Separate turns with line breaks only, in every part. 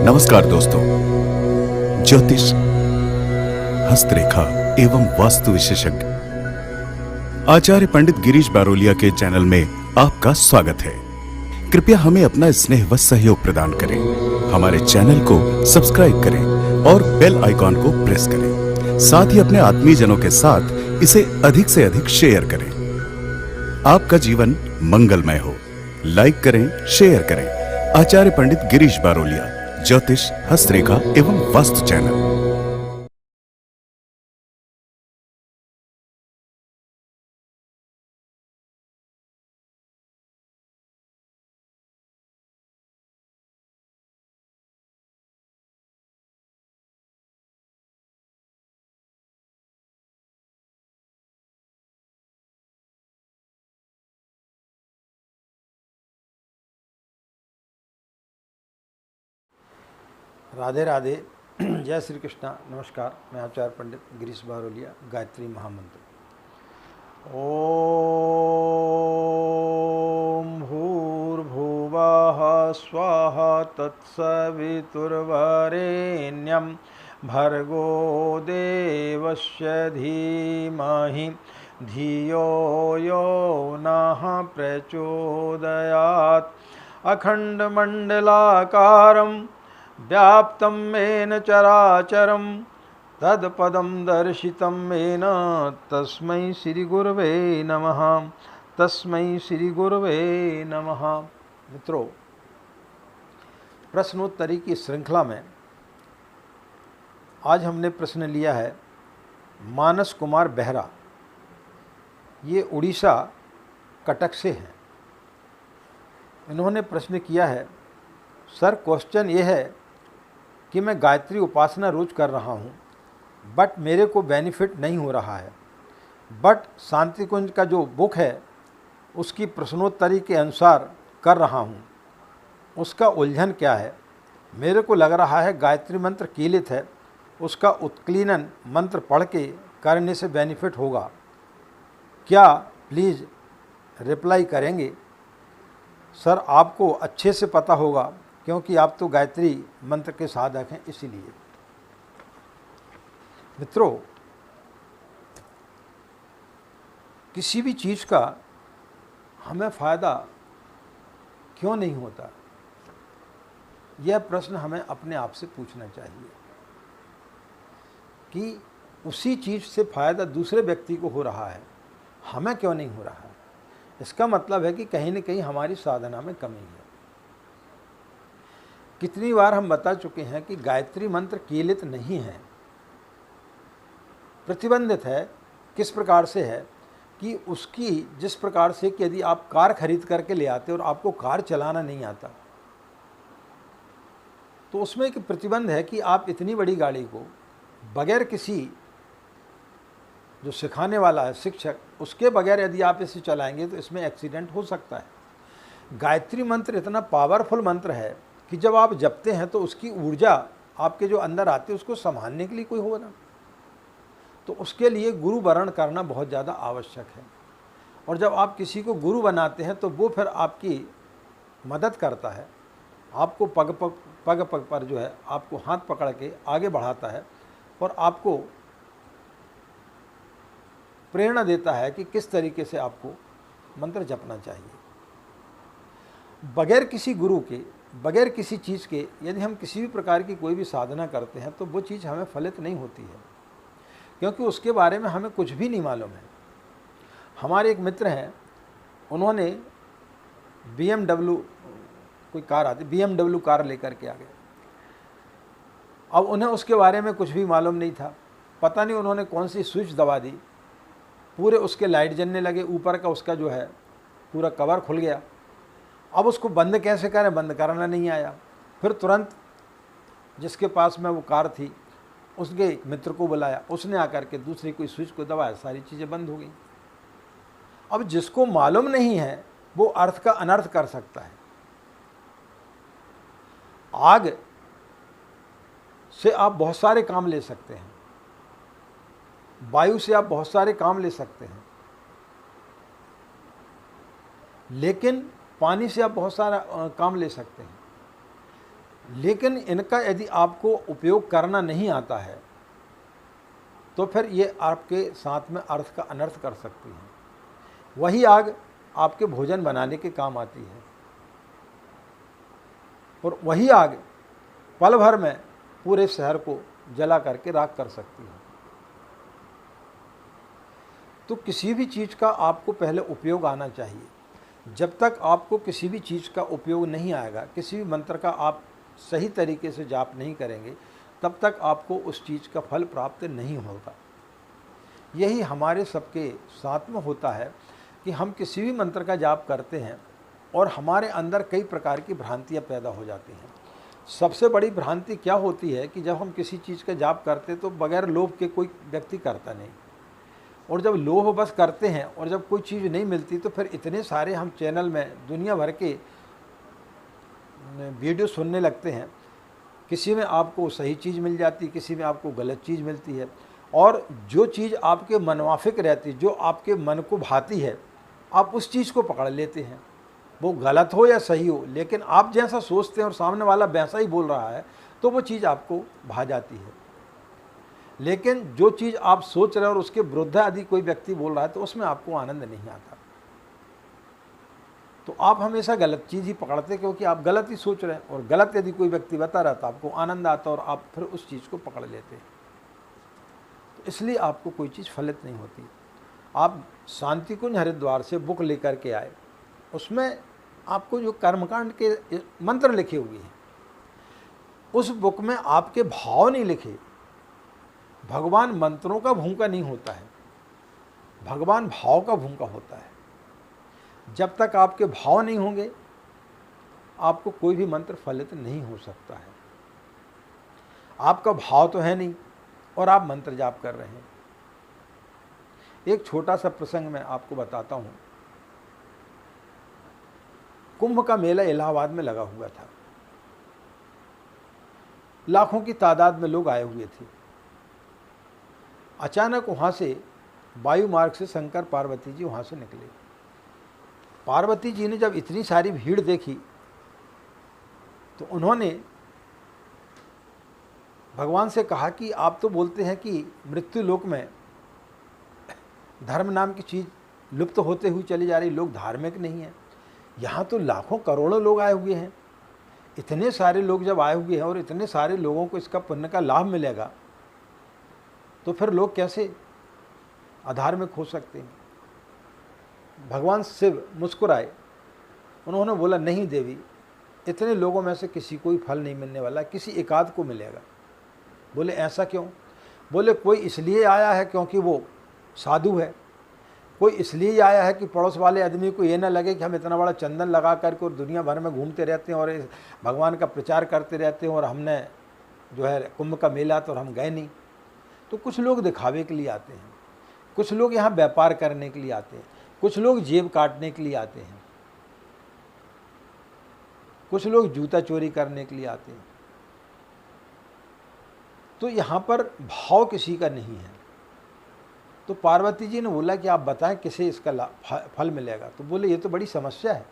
नमस्कार दोस्तों, ज्योतिष, हस्तरेखा एवं वास्तु विशेषज्ञ आचार्य पंडित गिरीश बारोलिया के चैनल में आपका स्वागत है। कृपया हमें अपना स्नेह व सहयोग प्रदान करें। हमारे चैनल को सब्सक्राइब करें और बेल आइकॉन को प्रेस करें। साथ ही अपने आत्मीयजनों के साथ इसे अधिक से अधिक शेयर करें। आपका जीवन मंगलमय हो। लाइक करें, शेयर करें। आचार्य पंडित गिरीश बारोलिया, ज्योतिष, हस्तरेखा एवं वास्तु चैनल।
राधे राधे। जय श्री कृष्णा। नमस्कार, मैं आचार्य पंडित गिरीश बारोलिया। गायत्री महामंत्र। ओम भूर्भुवः स्वाहा तत्सवितुर्वरेण्यं भर्गो देवस्य धीमहि धियो यो नः प्रचोदयात्। अखण्डमण्डलाकारं व्याप्तं येन चराचरं तत्पदं दर्शितं येन तस्मै श्रीगुरवे नमः। तस्मै श्रीगुरवे नमः। मित्रों, प्रश्नोत्तरी की श्रृंखला में आज हमने प्रश्न लिया है मानस कुमार बेहरा। ये उड़ीसा कटक से हैं। इन्होंने प्रश्न किया है, सर क्वेश्चन ये है कि मैं गायत्री उपासना रोज कर रहा हूँ, बट मेरे को बेनिफिट नहीं हो रहा है। बट शांति कुंज का जो बुक है उसकी प्रश्नोत्तरी के अनुसार कर रहा हूँ, उसका उलझन क्या है? मेरे को लग रहा है गायत्री मंत्र कीलित है, उसका उत्क्लीनन मंत्र पढ़ के करने से बेनिफिट होगा क्या? प्लीज़ रिप्लाई करेंगे। सर आपको अच्छे से पता होगा क्योंकि आप तो गायत्री मंत्र के साधक हैं, इसीलिए। मित्रों, किसी भी चीज़ का हमें फ़ायदा क्यों नहीं होता, यह प्रश्न हमें अपने आप से पूछना चाहिए कि उसी चीज़ से फ़ायदा दूसरे व्यक्ति को हो रहा है, हमें क्यों नहीं हो रहा है। इसका मतलब है कि कहीं न कहीं हमारी साधना में कमी है। कितनी बार हम बता चुके हैं कि गायत्री मंत्र कीलित नहीं है, प्रतिबंधित है। किस प्रकार से है कि उसकी जिस प्रकार से कि यदि आप कार खरीद करके ले आते और आपको कार चलाना नहीं आता, तो उसमें एक प्रतिबंध है कि आप इतनी बड़ी गाड़ी को बगैर किसी जो सिखाने वाला है शिक्षक, उसके बगैर यदि आप इसे चलाएंगे तो इसमें एक्सीडेंट हो सकता है। गायत्री मंत्र इतना पावरफुल मंत्र है कि जब आप जपते हैं तो उसकी ऊर्जा आपके जो अंदर आती है उसको संभालने के लिए कोई हो ना, तो उसके लिए गुरु वरण करना बहुत ज़्यादा आवश्यक है। और जब आप किसी को गुरु बनाते हैं तो वो फिर आपकी मदद करता है, आपको पग पग पर जो है आपको हाथ पकड़ के आगे बढ़ाता है और आपको प्रेरणा देता है कि किस तरीके से आपको मंत्र जपना चाहिए। बगैर किसी गुरु के, बगैर किसी चीज़ के यदि हम किसी भी प्रकार की कोई भी साधना करते हैं तो वो चीज़ हमें फलित नहीं होती है, क्योंकि उसके बारे में हमें कुछ भी नहीं मालूम है। हमारे एक मित्र हैं, उन्होंने BMW कोई कार आती, BMW कार लेकर के आ गए। अब उन्हें उसके बारे में कुछ भी मालूम नहीं था। पता नहीं उन्होंने कौन सी स्विच दबा दी, पूरे उसके लाइट जलने लगे, ऊपर का उसका जो है पूरा कवर खुल गया। अब उसको बंद कैसे करें, बंद करना नहीं आया। फिर तुरंत जिसके पास में वो कार थी उसके एक मित्र को बुलाया, उसने आकर के दूसरी कोई स्विच को दबाया, सारी चीज़ें बंद हो गई। अब जिसको मालूम नहीं है वो अर्थ का अनर्थ कर सकता है। आग से आप बहुत सारे काम ले सकते हैं, वायु से आप बहुत सारे काम ले सकते हैं, लेकिन पानी से आप बहुत सारा काम ले सकते हैं। लेकिन इनका यदि आपको उपयोग करना नहीं आता है तो फिर ये आपके साथ में अर्थ का अनर्थ कर सकती हैं। वही आग आपके भोजन बनाने के काम आती है और वही आग पल भर में पूरे शहर को जला करके राख कर सकती है। तो किसी भी चीज़ का आपको पहले उपयोग आना चाहिए। जब तक आपको किसी भी चीज़ का उपयोग नहीं आएगा, किसी भी मंत्र का आप सही तरीके से जाप नहीं करेंगे, तब तक आपको उस चीज़ का फल प्राप्त नहीं होगा। यही हमारे सबके साथ में होता है कि हम किसी भी मंत्र का जाप करते हैं और हमारे अंदर कई प्रकार की भ्रांतियाँ पैदा हो जाती हैं। सबसे बड़ी भ्रांति क्या होती है कि जब हम किसी चीज़ का जाप करते तो बगैर लोभ के कोई व्यक्ति करता नहीं, और जब लोभ बस करते हैं और जब कोई चीज़ नहीं मिलती तो फिर इतने सारे हम चैनल में दुनिया भर के वीडियो सुनने लगते हैं। किसी में आपको सही चीज़ मिल जाती, किसी में आपको गलत चीज़ मिलती है, और जो चीज़ आपके मनवाफिक रहती, जो आपके मन को भाती है, आप उस चीज़ को पकड़ लेते हैं। वो गलत हो या सही हो, लेकिन आप जैसा सोचते हैं और सामने वाला वैसा ही बोल रहा है तो वो चीज़ आपको भा जाती है। लेकिन जो चीज़ आप सोच रहे हैं और उसके विरुद्ध यदि कोई व्यक्ति बोल रहा है तो उसमें आपको आनंद नहीं आता। तो आप हमेशा गलत चीज़ ही पकड़ते हैं, क्योंकि आप गलत ही सोच रहे हैं, और गलत यदि कोई व्यक्ति बता रहा तो आपको आनंद आता और आप फिर उस चीज़ को पकड़ लेते हैं। तो इसलिए आपको कोई चीज़ फलित नहीं होती। आप शांति कुंज हरिद्वार से बुक लेकर के आए, उसमें आपको जो कर्मकांड के मंत्र लिखे हुए हैं, उस बुक में आपके भाव नहीं लिखे। भगवान मंत्रों का भूखा नहीं होता है, भगवान भाव का भूखा होता है। जब तक आपके भाव नहीं होंगे आपको कोई भी मंत्र फलित नहीं हो सकता है। आपका भाव तो है नहीं और आप मंत्र जाप कर रहे हैं। एक छोटा सा प्रसंग मैं आपको बताता हूँ। कुंभ का मेला इलाहाबाद में लगा हुआ था। लाखों की तादाद में लोग आए हुए थे। अचानक वहाँ से वायु मार्ग से शंकर पार्वती जी वहाँ से निकले। पार्वती जी ने जब इतनी सारी भीड़ देखी तो उन्होंने भगवान से कहा कि आप तो बोलते हैं कि मृत्यु लोक में धर्म नाम की चीज़ लुप्त होते हुए चली जा रही, लोग धार्मिक नहीं हैं। यहाँ तो लाखों करोड़ों लोग आए हुए हैं। इतने सारे लोग जब आए हुए हैं और इतने सारे लोगों को इसका पुण्य का लाभ मिलेगा तो फिर लोग कैसे अधार्मिक हो सकते हैं। भगवान शिव मुस्कुराए। उन्होंने बोला, नहीं देवी, इतने लोगों में से किसी को ही फल नहीं मिलने वाला, किसी एकाध को मिलेगा। बोले ऐसा क्यों? बोले कोई इसलिए आया है क्योंकि वो साधु है, कोई इसलिए आया है कि पड़ोस वाले आदमी को ये ना लगे कि हम इतना बड़ा चंदन लगा करके और दुनिया भर में घूमते रहते हैं और इस भगवान का प्रचार करते रहते हैं और हमने जो है कुंभ का मेला तो हम गए नहीं। तो कुछ लोग दिखावे के लिए आते हैं, कुछ लोग यहाँ व्यापार करने के लिए आते हैं, कुछ लोग जेब काटने के लिए आते हैं, कुछ लोग जूता चोरी करने के लिए आते हैं। तो यहाँ पर भाव किसी का नहीं है। तो पार्वती जी ने बोला कि आप बताएं किसे इसका फल मिलेगा। तो बोले ये तो बड़ी समस्या है,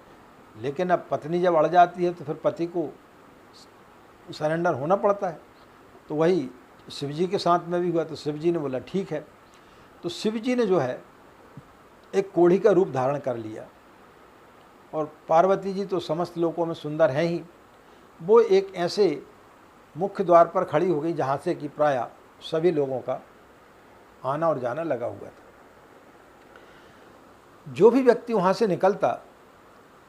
लेकिन अब पत्नी जब अड़ जाती है तो फिर पति को सरेंडर होना पड़ता है। तो वही शिव जी के साथ में भी हुआ। तो शिव जी ने बोला ठीक है। तो शिव जी ने जो है एक कोढ़ी का रूप धारण कर लिया, और पार्वती जी तो समस्त लोकों में सुंदर हैं ही। वो एक ऐसे मुख्य द्वार पर खड़ी हो गई जहाँ से कि प्रायः सभी लोगों का आना और जाना लगा हुआ था। जो भी व्यक्ति वहाँ से निकलता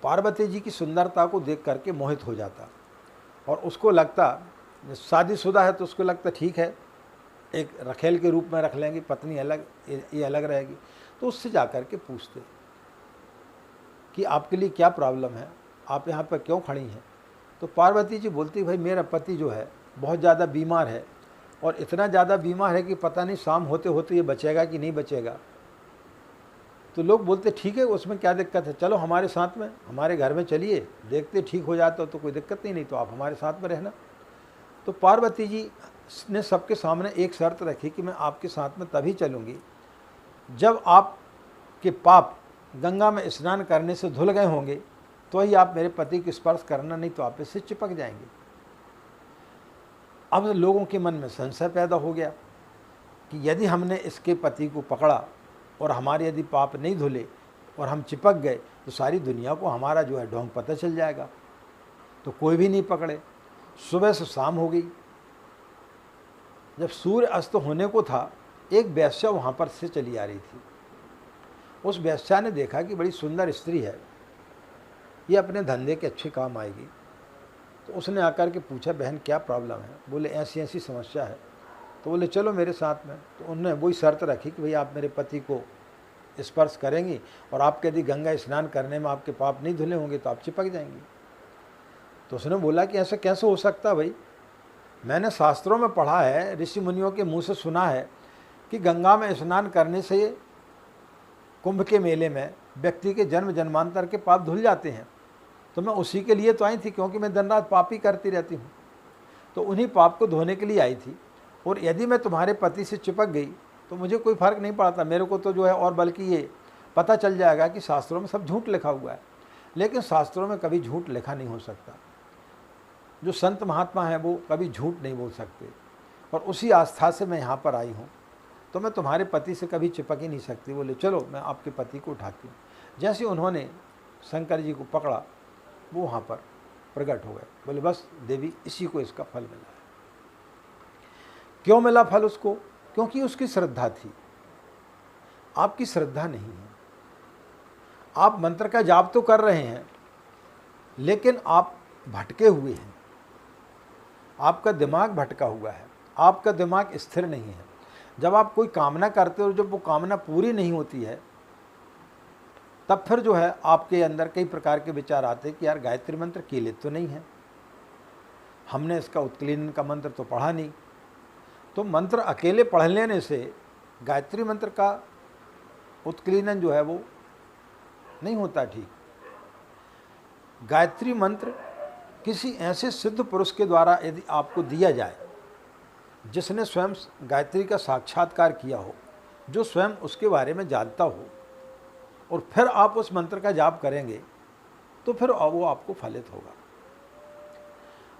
पार्वती जी की सुंदरता को देख करके मोहित हो जाता, और उसको लगता, शादीशुदा है तो उसको लगता ठीक है, एक रखेल के रूप में रख लेंगे, पत्नी अलग, ये अलग रहेगी। तो उससे जा कर के पूछते कि आपके लिए क्या प्रॉब्लम है, आप यहाँ पर क्यों खड़ी हैं। तो पार्वती जी बोलती, भाई मेरा पति जो है बहुत ज़्यादा बीमार है, और इतना ज़्यादा बीमार है कि पता नहीं शाम होते होते ये बचेगा कि नहीं बचेगा। तो लोग बोलते ठीक है, उसमें क्या दिक्कत है, चलो हमारे साथ में, हमारे घर में चलिए, देखते ठीक हो जाता तो कोई दिक्कत नहीं तो आप हमारे साथ में रहना। तो पार्वती जी ने सबके सामने एक शर्त रखी कि मैं आपके साथ में तभी चलूँगी जब आपके पाप गंगा में स्नान करने से धुल गए होंगे, तो ही आप मेरे पति की स्पर्श करना, नहीं तो आप इससे चिपक जाएंगे। अब लोगों के मन में संशय पैदा हो गया कि यदि हमने इसके पति को पकड़ा और हमारे यदि पाप नहीं धुले और हम चिपक गए तो सारी दुनिया को हमारा जो है ढोंग पता चल जाएगा। तो कोई भी नहीं पकड़े। सुबह से शाम हो गई। जब सूर्य अस्त होने को था, एक वेश्या वहाँ पर से चली आ रही थी। उस वेश्या ने देखा कि बड़ी सुंदर स्त्री है, ये अपने धंधे के अच्छे काम आएगी। तो उसने आकर के पूछा, बहन क्या प्रॉब्लम है? बोले ऐसी ऐसी समस्या है। तो बोले चलो मेरे साथ में। तो उन्होंने वही शर्त रखी कि भाई आप मेरे पति को स्पर्श करेंगी और आपके यदि गंगा स्नान करने में आपके पाप नहीं धुले होंगे तो आप चिपक जाएंगी। तो उसने बोला कि ऐसा कैसे हो सकता भाई, मैंने शास्त्रों में पढ़ा है, ऋषि मुनियों के मुंह से सुना है कि गंगा में स्नान करने से कुंभ के मेले में व्यक्ति के जन्म जन्मांतर के पाप धुल जाते हैं। तो मैं उसी के लिए तो आई थी, क्योंकि मैं दिन रात पाप ही करती रहती हूँ। तो उन्हीं पाप को धोने के लिए आई थी। और यदि मैं तुम्हारे पति से चिपक गई तो मुझे कोई फ़र्क नहीं पड़ता, मेरे को तो जो है, और बल्कि ये पता चल जाएगा कि शास्त्रों में सब झूठ लिखा हुआ है। लेकिन शास्त्रों में कभी झूठ लिखा नहीं हो सकता। जो संत महात्मा हैं वो कभी झूठ नहीं बोल सकते। और उसी आस्था से मैं यहाँ पर आई हूँ। तो मैं तुम्हारे पति से कभी चिपक ही नहीं सकती। बोले चलो मैं आपके पति को उठाती हूँ। जैसे उन्होंने शंकर जी को पकड़ा, वो वहाँ पर प्रकट हो गए। बोले बस देवी, इसी को इसका फल मिला है। क्यों मिला फल उसको? क्योंकि उसकी श्रद्धा थी। आपकी श्रद्धा नहीं है। आप मंत्र का जाप तो कर रहे हैं, लेकिन आप भटके हुए हैं। आपका दिमाग भटका हुआ है। आपका दिमाग स्थिर नहीं है। जब आप कोई कामना करते हो और जब वो कामना पूरी नहीं होती है, तब फिर जो है आपके अंदर कई प्रकार के विचार आते हैं कि यार गायत्री मंत्र कीलित तो नहीं है, हमने इसका उत्कीर्णन का मंत्र तो पढ़ा नहीं। तो मंत्र अकेले पढ़ लेने से गायत्री मंत्र का उत्कीर्णन जो है वो नहीं होता ठीक। गायत्री मंत्र किसी ऐसे सिद्ध पुरुष के द्वारा यदि आपको दिया जाए, जिसने स्वयं गायत्री का साक्षात्कार किया हो, जो स्वयं उसके बारे में जानता हो, और फिर आप उस मंत्र का जाप करेंगे तो फिर वो आपको फलित होगा।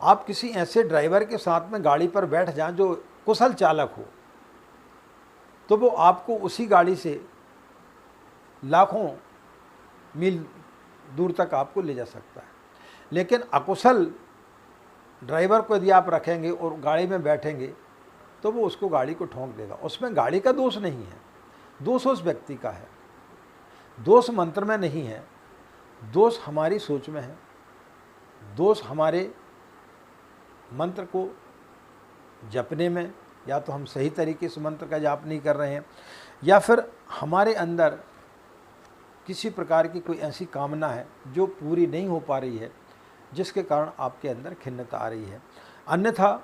आप किसी ऐसे ड्राइवर के साथ में गाड़ी पर बैठ जाएं जो कुशल चालक हो, तो वो आपको उसी गाड़ी से लाखों मील दूर तक आपको ले जा सकता है। लेकिन अकुशल ड्राइवर को यदि आप रखेंगे और गाड़ी में बैठेंगे तो वो उसको गाड़ी को ठोंक देगा। उसमें गाड़ी का दोष नहीं है, दोष उस व्यक्ति का है। दोष मंत्र में नहीं है, दोष हमारी सोच में है। दोष हमारे मंत्र को जपने में, या तो हम सही तरीके से मंत्र का जाप नहीं कर रहे हैं, या फिर हमारे अंदर किसी प्रकार की कोई ऐसी कामना है जो पूरी नहीं हो पा रही है, जिसके कारण आपके अंदर खिन्नता आ रही है। अन्यथा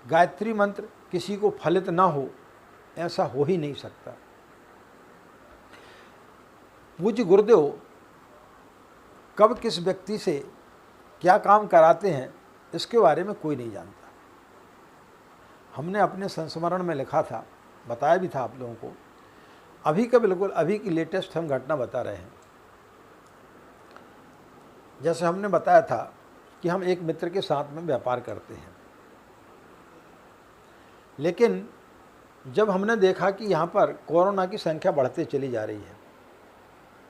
गायत्री मंत्र किसी को फलित ना हो, ऐसा हो ही नहीं सकता। पूज्य गुरुदेव कब किस व्यक्ति से क्या काम कराते हैं, इसके बारे में कोई नहीं जानता। हमने अपने संस्मरण में लिखा था, बताया भी था आप लोगों को। अभी का बिल्कुल अभी की लेटेस्ट हम घटना बता रहे हैं। जैसे हमने बताया था कि हम एक मित्र के साथ में व्यापार करते हैं, लेकिन जब हमने देखा कि यहाँ पर कोरोना की संख्या बढ़ते चली जा रही है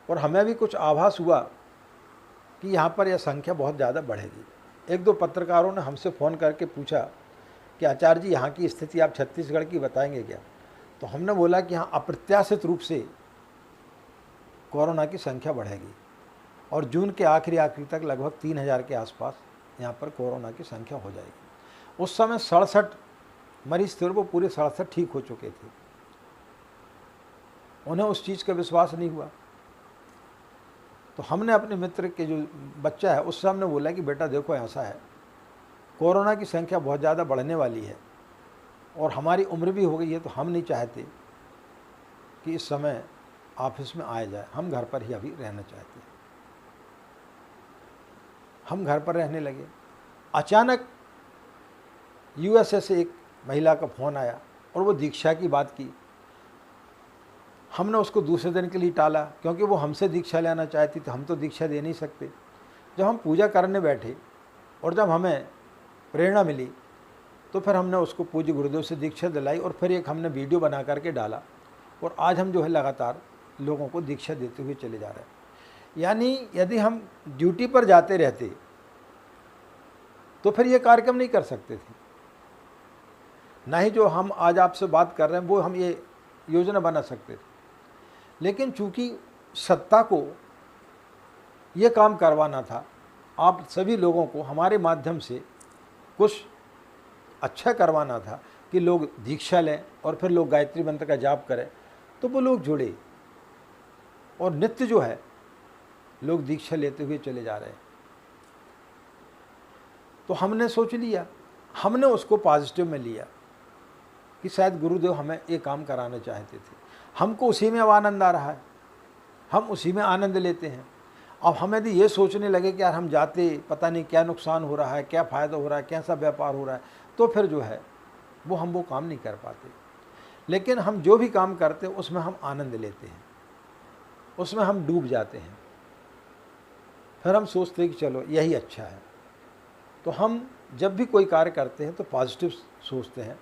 और हमें भी कुछ आभास हुआ कि यहाँ पर यह संख्या बहुत ज़्यादा बढ़ेगी। एक दो पत्रकारों ने हमसे फ़ोन करके पूछा कि आचार्य जी यहाँ की स्थिति आप छत्तीसगढ़ की बताएंगे क्या? तो हमने बोला कि हाँ, अप्रत्याशित रूप से कोरोना की संख्या बढ़ेगी और जून के आखिरी तक लगभग 3000 के आसपास यहाँ पर कोरोना की संख्या हो जाएगी। उस समय 67 मरीज थे और वो पूरे 67 ठीक हो चुके थे। उन्हें उस चीज़ का विश्वास नहीं हुआ। तो हमने अपने मित्र के जो बच्चा है उससे हमने बोला कि बेटा देखो, ऐसा है, कोरोना की संख्या बहुत ज़्यादा बढ़ने वाली है और हमारी उम्र भी हो गई है, तो हम नहीं चाहते कि इस समय ऑफिस में आया जाए, हम घर पर ही अभी रहना चाहते हैं। हम घर पर रहने लगे। अचानक यूएसए से एक महिला का फ़ोन आया और वो दीक्षा की बात की। हमने उसको दूसरे दिन के लिए टाला, क्योंकि वो हमसे दीक्षा लेना चाहती थी, हम तो दीक्षा दे नहीं सकते। जब हम पूजा करने बैठे और जब हमें प्रेरणा मिली तो फिर हमने उसको पूज्य गुरुदेव से दीक्षा दिलाई और फिर एक हमने वीडियो बना करके डाला और आज हम जो है लगातार लोगों को दीक्षा देते हुए चले जा रहे हैं। यानी यदि हम ड्यूटी पर जाते रहते तो फिर ये कार्यक्रम नहीं कर सकते थे, ना ही जो हम आज आपसे बात कर रहे हैं वो हम ये योजना बना सकते थे। लेकिन चूंकि सत्ता को ये काम करवाना था, आप सभी लोगों को हमारे माध्यम से कुछ अच्छा करवाना था कि लोग दीक्षा लें और फिर लोग गायत्री मंत्र का जाप करें, तो वो लोग जुड़े और नित्य जो है लोग दीक्षा लेते हुए चले जा रहे हैं। तो हमने सोच लिया, हमने उसको पॉजिटिव में लिया कि शायद गुरुदेव हमें ये काम कराना चाहते थे, हमको उसी में अब आनंद आ रहा है, हम उसी में आनंद लेते हैं। अब हम यदि ये सोचने लगे कि यार हम जाते पता नहीं क्या नुकसान हो रहा है, क्या फ़ायदा हो रहा है, कैसा व्यापार हो रहा है, तो फिर जो है वो काम नहीं कर पाते। लेकिन हम जो भी काम करते हैं उसमें हम आनंद लेते हैं, उसमें हम डूब जाते हैं। फिर हम सोचते हैं कि चलो यही अच्छा है। तो हम जब भी कोई कार्य करते हैं तो पॉजिटिव सोचते हैं,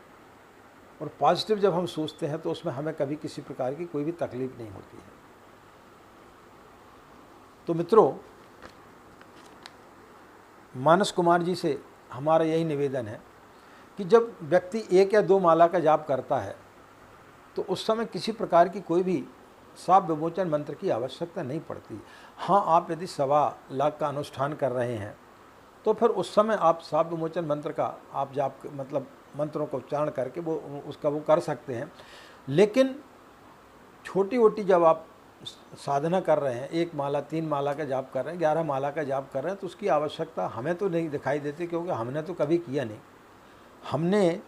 और पॉजिटिव जब हम सोचते हैं तो उसमें हमें कभी किसी प्रकार की कोई भी तकलीफ नहीं होती है। तो मित्रों, मानस कुमार जी से हमारा यही निवेदन है कि जब व्यक्ति 1 या 2 माला का जाप करता है तो उस समय किसी प्रकार की कोई भी शाप विमोचन मंत्र की आवश्यकता नहीं पड़ती। हाँ, आप यदि 1.25 लाख का अनुष्ठान कर रहे हैं तो फिर उस समय आप शाप विमोचन मंत्र का आप जाप मतलब मंत्रों का उच्चारण करके वो कर सकते हैं। लेकिन छोटी मोटी जब आप साधना कर रहे हैं, 1 माला 3 माला का जाप कर रहे हैं, 11 माला का जाप कर रहे हैं, तो उसकी आवश्यकता हमें तो नहीं दिखाई देती, क्योंकि हमने तो कभी किया नहीं। हमने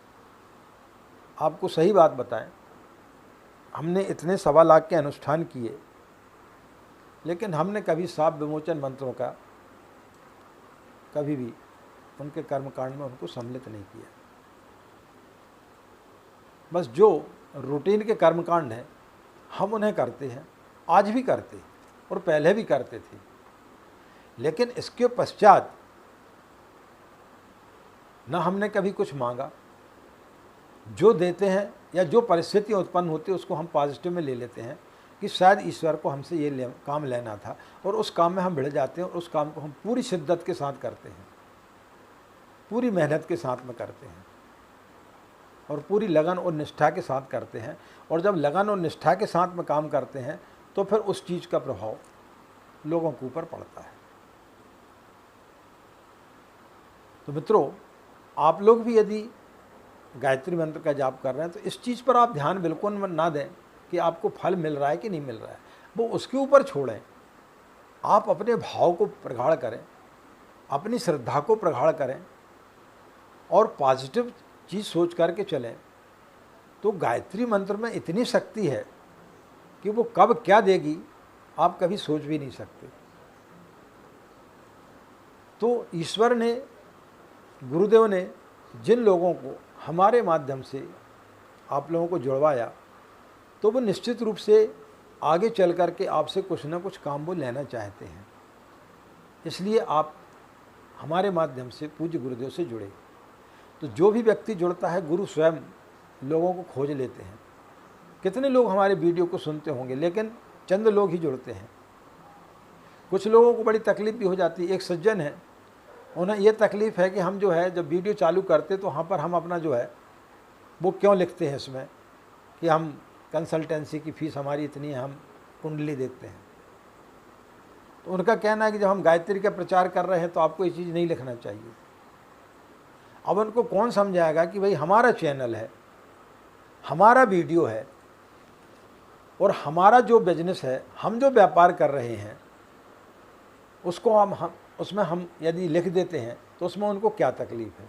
आपको सही बात बताएं, हमने इतने 1.25 लाख के अनुष्ठान किए, लेकिन हमने कभी शाप विमोचन मंत्रों का कभी भी उनके कर्मकांड में उनको सम्मिलित नहीं किया। बस जो रूटीन के कर्मकांड हैं हम उन्हें करते हैं, आज भी करते हैं और पहले भी करते थे। लेकिन इसके पश्चात न हमने कभी कुछ मांगा, जो देते हैं या जो परिस्थितियाँ उत्पन्न होती है उसको हम पॉजिटिव में ले लेते हैं कि शायद ईश्वर को हमसे ये काम लेना था, और उस काम में हम भिड़ जाते हैं और उस काम को हम पूरी शिद्दत के साथ करते हैं, पूरी मेहनत के साथ में करते हैं और पूरी लगन और निष्ठा के साथ करते हैं। और जब लगन और निष्ठा के साथ में काम करते हैं तो फिर उस चीज़ का प्रभाव लोगों के ऊपर पड़ता है। तो मित्रों, आप लोग भी यदि गायत्री मंत्र का जाप कर रहे हैं तो इस चीज़ पर आप ध्यान बिल्कुल ना दें कि आपको फल मिल रहा है कि नहीं मिल रहा है, वो उसके ऊपर छोड़ें। आप अपने भाव को प्रगाढ़ करें, अपनी श्रद्धा को प्रगाढ़ करें और पॉजिटिव चीज़ सोच करके चलें। तो गायत्री मंत्र में इतनी शक्ति है कि वो कब क्या देगी आप कभी सोच भी नहीं सकते। तो ईश्वर ने, गुरुदेव ने जिन लोगों को हमारे माध्यम से आप लोगों को जुड़वाया, तो वो निश्चित रूप से आगे चल कर के आपसे कुछ ना कुछ काम वो लेना चाहते हैं। इसलिए आप हमारे माध्यम से पूज्य गुरुदेव से जुड़े। तो जो भी व्यक्ति जुड़ता है, गुरु स्वयं लोगों को खोज लेते हैं। कितने लोग हमारे वीडियो को सुनते होंगे, लेकिन चंद लोग ही जुड़ते हैं। कुछ लोगों को बड़ी तकलीफ भी हो जाती है। एक सज्जन है, उन्हें ये तकलीफ़ है कि हम जो है जब वीडियो चालू करते तो वहाँ पर हम अपना जो है वो क्यों लिखते हैं इसमें कि हम कंसल्टेंसी की फ़ीस हमारी इतनी है, हम कुंडली देखते हैं। तो उनका कहना है कि जब हम गायत्री का प्रचार कर रहे हैं तो आपको ये चीज़ नहीं लिखना चाहिए। अब उनको कौन समझाएगा कि भाई हमारा चैनल है, हमारा वीडियो है और हमारा जो बिजनेस है, हम जो व्यापार कर रहे हैं उसको हम उसमें हम यदि लिख देते हैं तो उसमें उनको क्या तकलीफ़ है।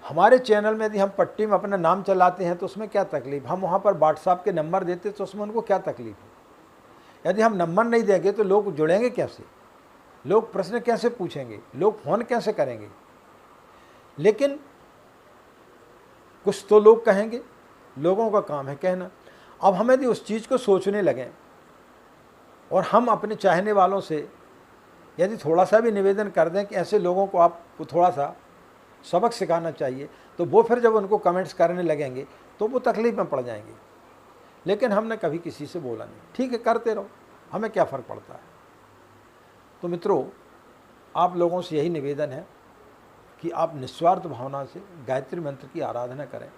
हमारे चैनल में यदि हम पट्टी में अपना नाम चलाते हैं तो उसमें क्या तकलीफ़, हम वहाँ पर व्हाट्सएप के नंबर देते तो उसमें उनको क्या तकलीफ़ है। यदि हम नंबर नहीं देंगे तो लोग जुड़ेंगे कैसे, लोग प्रश्न कैसे पूछेंगे, लोग फ़ोन कैसे करेंगे। लेकिन कुछ तो लोग कहेंगे, लोगों का काम है कहना। अब हम यदि उस चीज़ को सोचने लगें और हम अपने चाहने वालों से यदि थोड़ा सा भी निवेदन कर दें कि ऐसे लोगों को आप थोड़ा सा सबक सिखाना चाहिए, तो वो फिर जब उनको कमेंट्स करने लगेंगे तो वो तकलीफ में पड़ जाएंगे। लेकिन हमने कभी किसी से बोला नहीं, ठीक है करते रहो, हमें क्या फ़र्क पड़ता है। तो मित्रों, आप लोगों से यही निवेदन है कि आप निस्वार्थ भावना से गायत्री मंत्र की आराधना करें।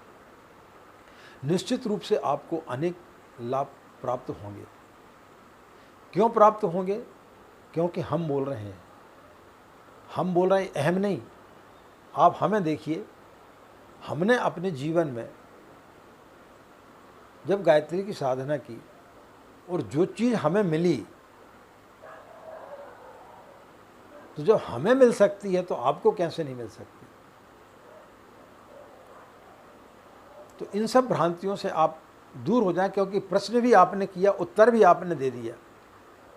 निश्चित रूप से आपको अनेक लाभ प्राप्त होंगे। क्यों प्राप्त होंगे? क्योंकि हम बोल रहे हैं, हम बोल रहे हैं, अहम नहीं। आप हमें देखिए, हमने अपने जीवन में जब गायत्री की साधना की और जो चीज़ हमें मिली, तो जब हमें मिल सकती है तो आपको कैसे नहीं मिल सकती। तो इन सब भ्रांतियों से आप दूर हो जाएं, क्योंकि प्रश्न भी आपने किया, उत्तर भी आपने दे दिया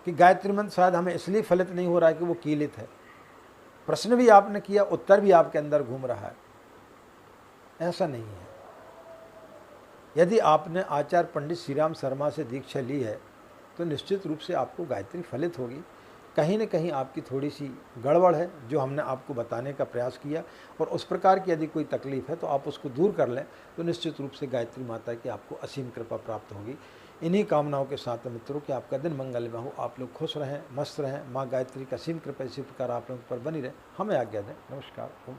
कि गायत्री मंत्र शायद हमें इसलिए फलित नहीं हो रहा है कि वो कीलित है। प्रश्न भी आपने किया, उत्तर भी आपके अंदर घूम रहा है। ऐसा नहीं है। यदि आपने आचार्य पंडित श्री राम शर्मा से दीक्षा ली है तो निश्चित रूप से आपको गायत्री फलित होगी। कहीं न कहीं आपकी थोड़ी सी गड़बड़ है जो हमने आपको बताने का प्रयास किया, और उस प्रकार की यदि कोई तकलीफ़ है तो आप उसको दूर कर लें, तो निश्चित रूप से गायत्री माता की आपको असीम कृपा प्राप्त होगी। इन्हीं कामनाओं के साथ मित्रों कि आपका दिन मंगलमय हो, आप लोग खुश रहें, मस्त रहें, माँ गायत्री का असीम कृपा इसी प्रकार आप लोगों पर बनी रहे। हमें आज्ञा दें। नमस्कार।